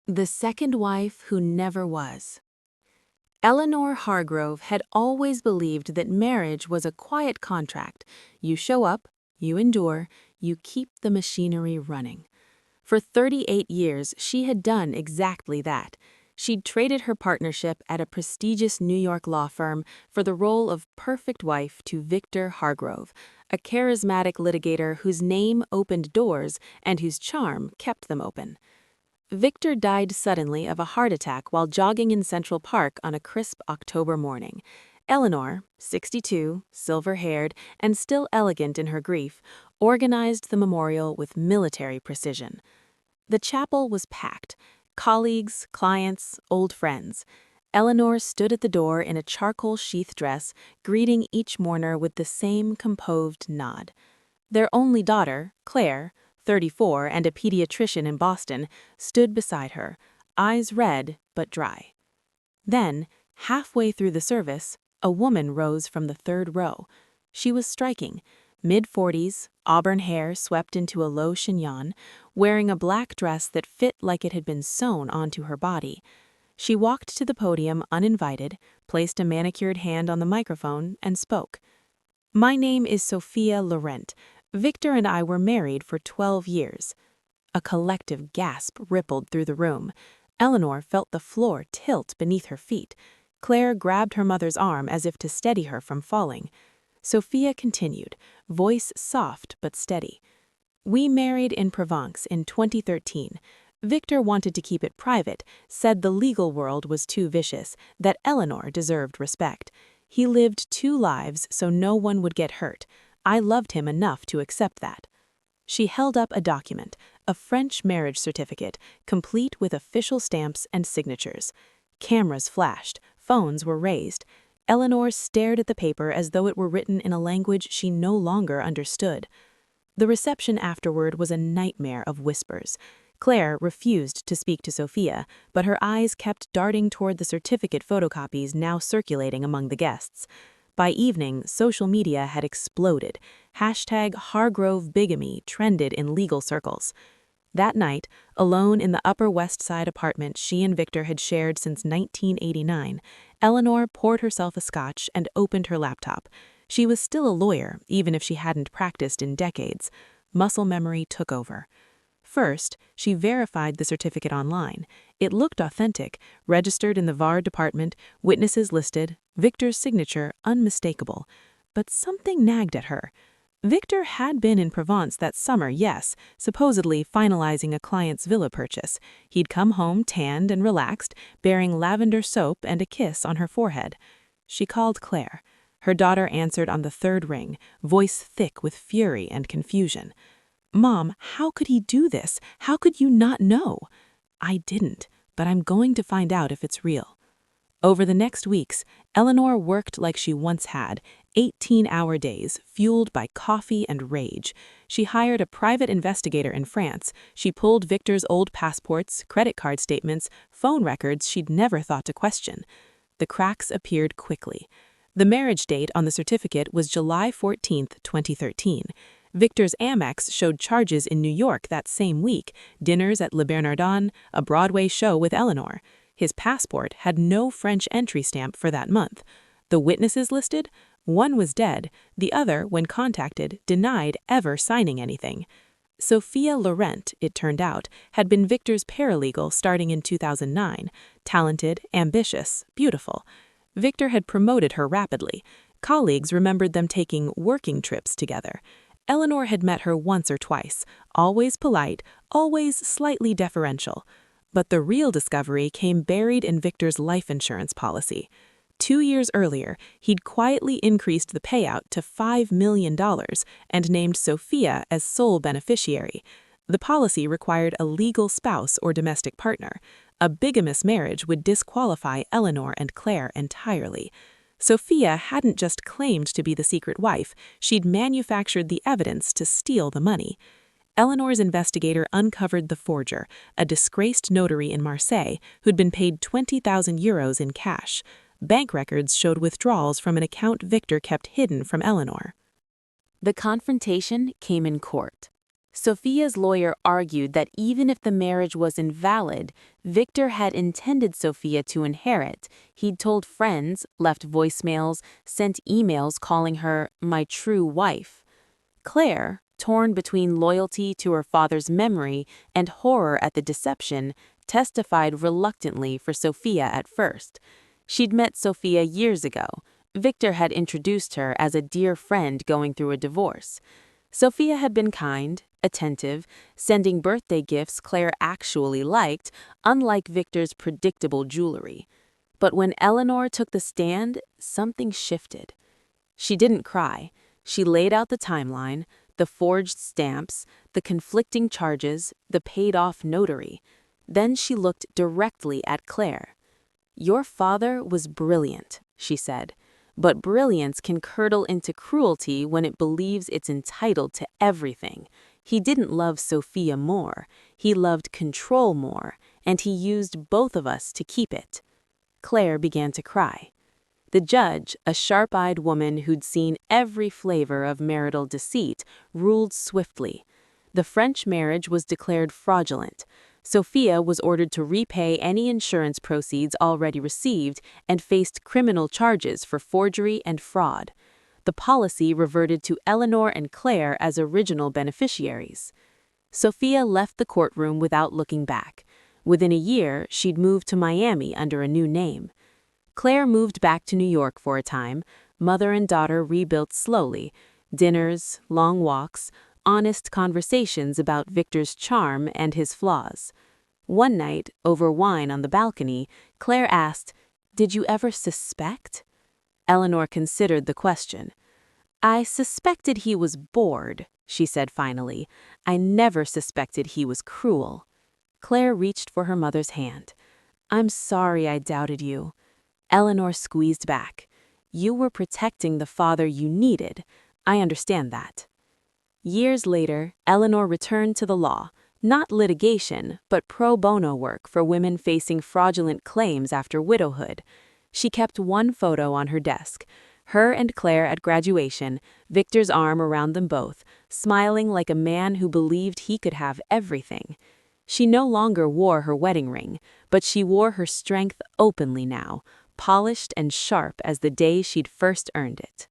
The second wife who never was. Eleanor Hargrove had always believed that marriage was a quiet contract. You show up, you endure, you keep the machinery running. For 38 years, she had done exactly that. She'd traded her partnership at a prestigious New York law firm for the role of perfect wife to Victor Hargrove, a charismatic litigator whose name opened doors and whose charm kept them open. Victor died suddenly of a heart attack while jogging in Central Park on a crisp October morning. Eleanor, 62, silver-haired, and still elegant in her grief, organized the memorial with military precision. The chapel was packed. Colleagues, clients, old friends. Eleanor stood at the door in a charcoal sheath dress, greeting each mourner with the same composed nod. Their only daughter, Claire, 34 and a pediatrician in Boston, stood beside her, eyes red but dry. Then, halfway through the service, a woman rose from the third row. She was striking, mid-40s, auburn hair swept into a low chignon, wearing a black dress that fit like it had been sewn onto her body. She walked to the podium uninvited, placed a manicured hand on the microphone, and spoke. "My name is Sophia Laurent. Victor and I were married for 12 years. A collective gasp rippled through the room. Eleanor felt the floor tilt beneath her feet. Claire grabbed her mother's arm as if to steady her from falling. Sophia continued, voice soft but steady. "We married in Provence in 2013. Victor wanted to keep it private, said the legal world was too vicious, that Eleanor deserved respect. He lived 2 lives so no one would get hurt. I loved him enough to accept that." She held up a document, a French marriage certificate, complete with official stamps and signatures. Cameras flashed, phones were raised. Eleanor stared at the paper as though it were written in a language she no longer understood. The reception afterward was a nightmare of whispers. Claire refused to speak to Sophia, but her eyes kept darting toward the certificate photocopies now circulating among the guests. By evening, social media had exploded. #HargroveBigamy trended in legal circles. That night, alone in the Upper West Side apartment she and Victor had shared since 1989, Eleanor poured herself a scotch and opened her laptop. She was still a lawyer, even if she hadn't practiced in decades. Muscle memory took over. First, she verified the certificate online. It looked authentic, registered in the VAR department, witnesses listed, Victor's signature unmistakable. But something nagged at her. Victor had been in Provence that summer, yes, supposedly finalizing a client's villa purchase. He'd come home tanned and relaxed, bearing lavender soap and a kiss on her forehead. She called Claire. Her daughter answered on the third ring, voice thick with fury and confusion. "Mom, how could he do this? How could you not know?" "I didn't, but I'm going to find out if it's real." Over the next weeks, Eleanor worked like she once had, 18-hour days, fueled by coffee and rage. She hired a private investigator in France. She pulled Victor's old passports, credit card statements, phone records she'd never thought to question. The cracks appeared quickly. The marriage date on the certificate was July 14, 2013. Victor's Amex showed charges in New York that same week, dinners at Le Bernardin, a Broadway show with Eleanor. His passport had no French entry stamp for that month. The witnesses listed? One was dead. The other, when contacted, denied ever signing anything. Sophia Laurent, it turned out, had been Victor's paralegal starting in 2009. Talented, ambitious, beautiful. Victor had promoted her rapidly. Colleagues remembered them taking working trips together. Eleanor had met her once or twice, always polite, always slightly deferential. But the real discovery came buried in Victor's life insurance policy. 2 years earlier, he'd quietly increased the payout to $5 million and named Sophia as sole beneficiary. The policy required a legal spouse or domestic partner. A bigamous marriage would disqualify Eleanor and Claire entirely. Sophia hadn't just claimed to be the secret wife, she'd manufactured the evidence to steal the money. Eleanor's investigator uncovered the forger, a disgraced notary in Marseille who'd been paid 20,000 euros in cash. Bank records showed withdrawals from an account Victor kept hidden from Eleanor. The confrontation came in court. Sophia's lawyer argued that even if the marriage was invalid, Victor had intended Sophia to inherit. He'd told friends, left voicemails, sent emails calling her "my true wife." Claire, torn between loyalty to her father's memory and horror at the deception, testified reluctantly for Sophia at first. She'd met Sophia years ago. Victor had introduced her as a dear friend going through a divorce. Sophia had been kind, attentive, sending birthday gifts Claire actually liked, unlike Victor's predictable jewelry. But when Eleanor took the stand, something shifted. She didn't cry. She laid out the timeline, the forged stamps, the conflicting charges, the paid-off notary. Then she looked directly at Claire. "Your father was brilliant," she said. "But brilliance can curdle into cruelty when it believes it's entitled to everything. He didn't love Sophia more. He loved control more, and he used both of us to keep it." Claire began to cry. The judge, a sharp-eyed woman who'd seen every flavor of marital deceit, ruled swiftly. The French marriage was declared fraudulent. Sophia was ordered to repay any insurance proceeds already received and faced criminal charges for forgery and fraud. The policy reverted to Eleanor and Claire as original beneficiaries. Sophia left the courtroom without looking back. Within a year, she'd moved to Miami under a new name. Claire moved back to New York for a time. Mother and daughter rebuilt slowly. Dinners, long walks, honest conversations about Victor's charm and his flaws. One night, over wine on the balcony, Claire asked, "Did you ever suspect?" Eleanor considered the question. "I suspected he was bored," she said finally. "I never suspected he was cruel." Claire reached for her mother's hand. "I'm sorry I doubted you." Eleanor squeezed back. "You were protecting the father you needed. I understand that." Years later, Eleanor returned to the law, not litigation, but pro bono work for women facing fraudulent claims after widowhood. She kept one photo on her desk, her and Claire at graduation, Victor's arm around them both, smiling like a man who believed he could have everything. She no longer wore her wedding ring, but she wore her strength openly now, polished and sharp as the day she'd first earned it.